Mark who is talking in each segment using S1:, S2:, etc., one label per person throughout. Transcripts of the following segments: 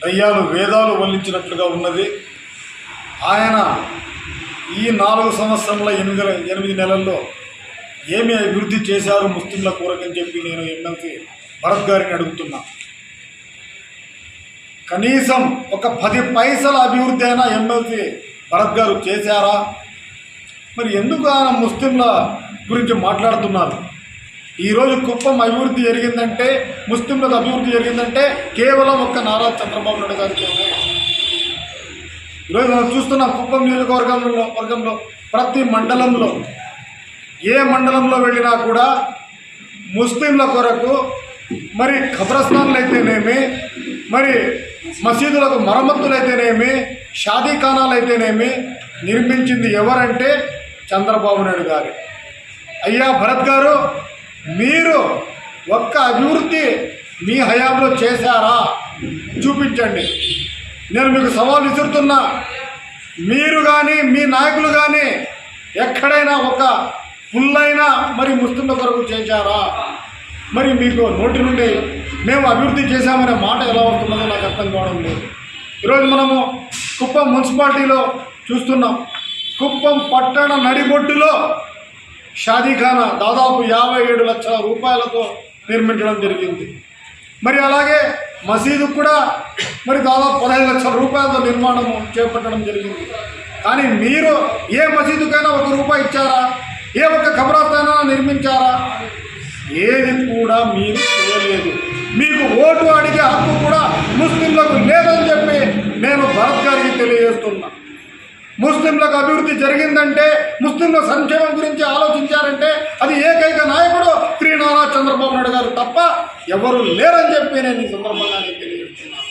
S1: దయ్యాలు వేదాలు వల్లించినట్లుగా ఉన్నది. ఆయన ఈ 4 సంవత్సరంలో 8 నెలల్లో ఏమి అభివృద్ధి చేశారు ముస్లింల కోరకని చెప్పి నేను ఎమ్మెల్సీ భరత్ గారిని అడుగుతున్నా. కనీసం ఒక 10 పైసల అభివృద్ధి అయినా ఎమ్మెల్సీ భరత్ గారు చేశారా? మరి ఎందుకు ఆయన ముస్లింల గురించి మాట్లాడుతున్నారు? ఈరోజు కుప్పం అభివృద్ధి జరిగిందంటే, ముస్లింలకు అభివృద్ధి జరిగిందంటే కేవలం ఒక్క నారా చంద్రబాబు నాయుడు గారితోనే. ఈరోజు మనం చూస్తున్నాం కుప్పం నియోజకవర్గంలో ప్రతి మండలంలో, ఏ మండలంలో వెళ్ళినా కూడా ముస్లింల కొరకు మరి ఖబరస్థాన్లు అయితేనేమి, మరి మసీదులకు మరమ్మతులు అయితేనేమి, షాదీఖానాలు అయితేనేమి నిర్మించింది ఎవరంటే చంద్రబాబు నాయుడు గారు. అయ్యా భరత్ గారు, మీరు ఒక్క అభివృద్ధి మీ హయాంలో చేశారా? చూపించండి. నేను మీకు సవాల్ విసురుతున్నా. మీరు కానీ మీ నాయకులు కానీ ఎక్కడైనా ఒక పుల్లైనా మరి ముస్లింల కొరకు చేశారా? మరి మీకు నోటి నుండి మేము అభివృద్ధి చేశామనే మాట ఎలా వస్తున్నదో నాకు అర్థం కావడం లేదు. ఈరోజు మనము కుప్పం మున్సిపాలిటీలో చూస్తున్నాం. కుప్పం పట్టణ నడిబొడ్డులో షాదీఖానా దాదాపు 57 లక్షల రూపాయలతో నిర్మించడం జరిగింది. మరి అలాగే మసీదు కూడా మరి దాదాపు 15 లక్షల రూపాయలతో నిర్మాణం చేపట్టడం జరిగింది. కానీ మీరు ఏ మసీదుకైనా ₹1 ఇచ్చారా? ఏ ఒక్క ఖబరస్థానా నిర్మించారా? ఏది కూడా మీరు చేయలేదు. మీకు ఓటు అడిగే హక్కు కూడా ముస్లింలకు లేదని చెప్పి నేను భరత్ గారికి తెలియజేస్తున్నా. ముస్లింలకు అభివృద్ధి జరిగిందంటే, ముస్లింల సంక్షేమం గురించి ఆలోచించారంటే అది ఏకైక నాయకుడు శ్రీ నారా చంద్రబాబు నాయుడు గారు తప్ప ఎవరు లేరని చెప్పి నేను ఈ సందర్భంగా తెలియజేస్తున్నాను.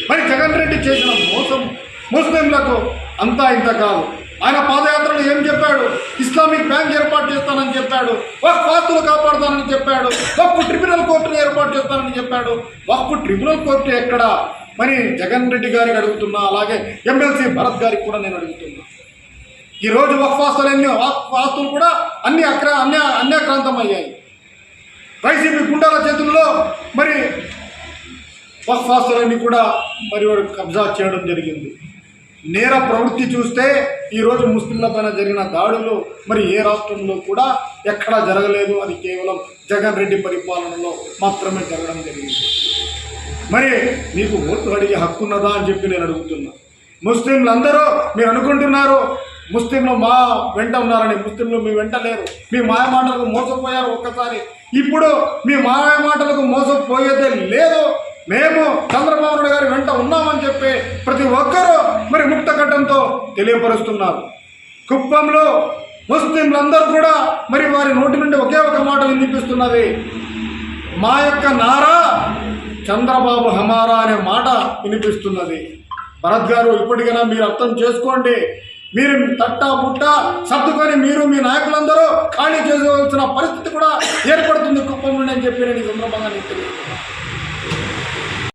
S1: మరి జగన్ రెడ్డి చేసిన మోసం ముస్లింలకు అంతా ఇంత కాదు. ఆయన పాదయాత్రలో ఏం చెప్పాడు? ఇస్లామిక్ బ్యాంక్ ఏర్పాటు చేస్తానని చెప్పాడు, వక్ఫ్ ఆస్తులు కాపాడుతానని చెప్పాడు, వక్ఫ్ ట్రిబ్యునల్ కోర్టును ఏర్పాటు చేస్తానని చెప్పాడు. వక్ఫ్ ట్రిబ్యునల్ కోర్టు ఎక్కడ? మరి జగన్ రెడ్డి గారికి అడుగుతున్నా, అలాగే ఎమ్మెల్సీ భరత్ గారికి కూడా నేను అడుగుతున్నా. ఈరోజు వక్ఫ్ ఆస్తులు కూడా అన్ని అన్యాక్రాంతం అయ్యాయి. వైసీపీ గుండాల చేతుల్లో మరి వక్ఫ్ ఆస్తులన్నీ కూడా మరి వాడు కబ్జా చేయడం జరిగింది. నేర ప్రవృత్తి చూస్తే ఈరోజు ముస్లింల పైన జరిగిన దాడులు మరి ఏ రాష్ట్రంలో కూడా ఎక్కడా జరగలేదు. అది కేవలం జగన్ రెడ్డి పరిపాలనలో మాత్రమే జరగడం జరిగింది. మరి మీకు ఓటు అడిగే హక్కు ఉన్నదా అని చెప్పి నేను అడుగుతున్నా. ముస్లింలు అందరూ మీరు అనుకుంటున్నారు ముస్లింలు మా వెంట ఉన్నారని. ముస్లింలు మీ వెంట లేరు. మీ మాయమాటలకు మోసపోయారు ఒక్కసారి. ఇప్పుడు మీ మాయమాటలకు మోసపోయేదే లేదు. మేము చంద్రబాబు నాయుడు గారి వెంట ఉన్నామని చెప్పి ప్రతి ఒక్కరూ మరి ముక్త ఘట్టంతో తెలియపరుస్తున్నారు. కుప్పంలో ముస్లింలందరూ కూడా మరి వారి నోటి నుండి ఒకే ఒక మాట వినిపిస్తున్నది. మా యొక్క నారా చంద్రబాబు హమారా అనే మాట వినిపిస్తున్నది. భరత్ గారు, ఇప్పటికైనా మీరు అర్థం చేసుకోండి. మీరు తట్టా బుట్టా సర్దుకొని మీరు మీ నాయకులందరూ ఖాళీ చేసుకోవాల్సిన పరిస్థితి కూడా ఏర్పడుతుంది కుప్పం నుండి అని చెప్పి నేను ఈ సందర్భంగా తెలియజేస్తున్నాను.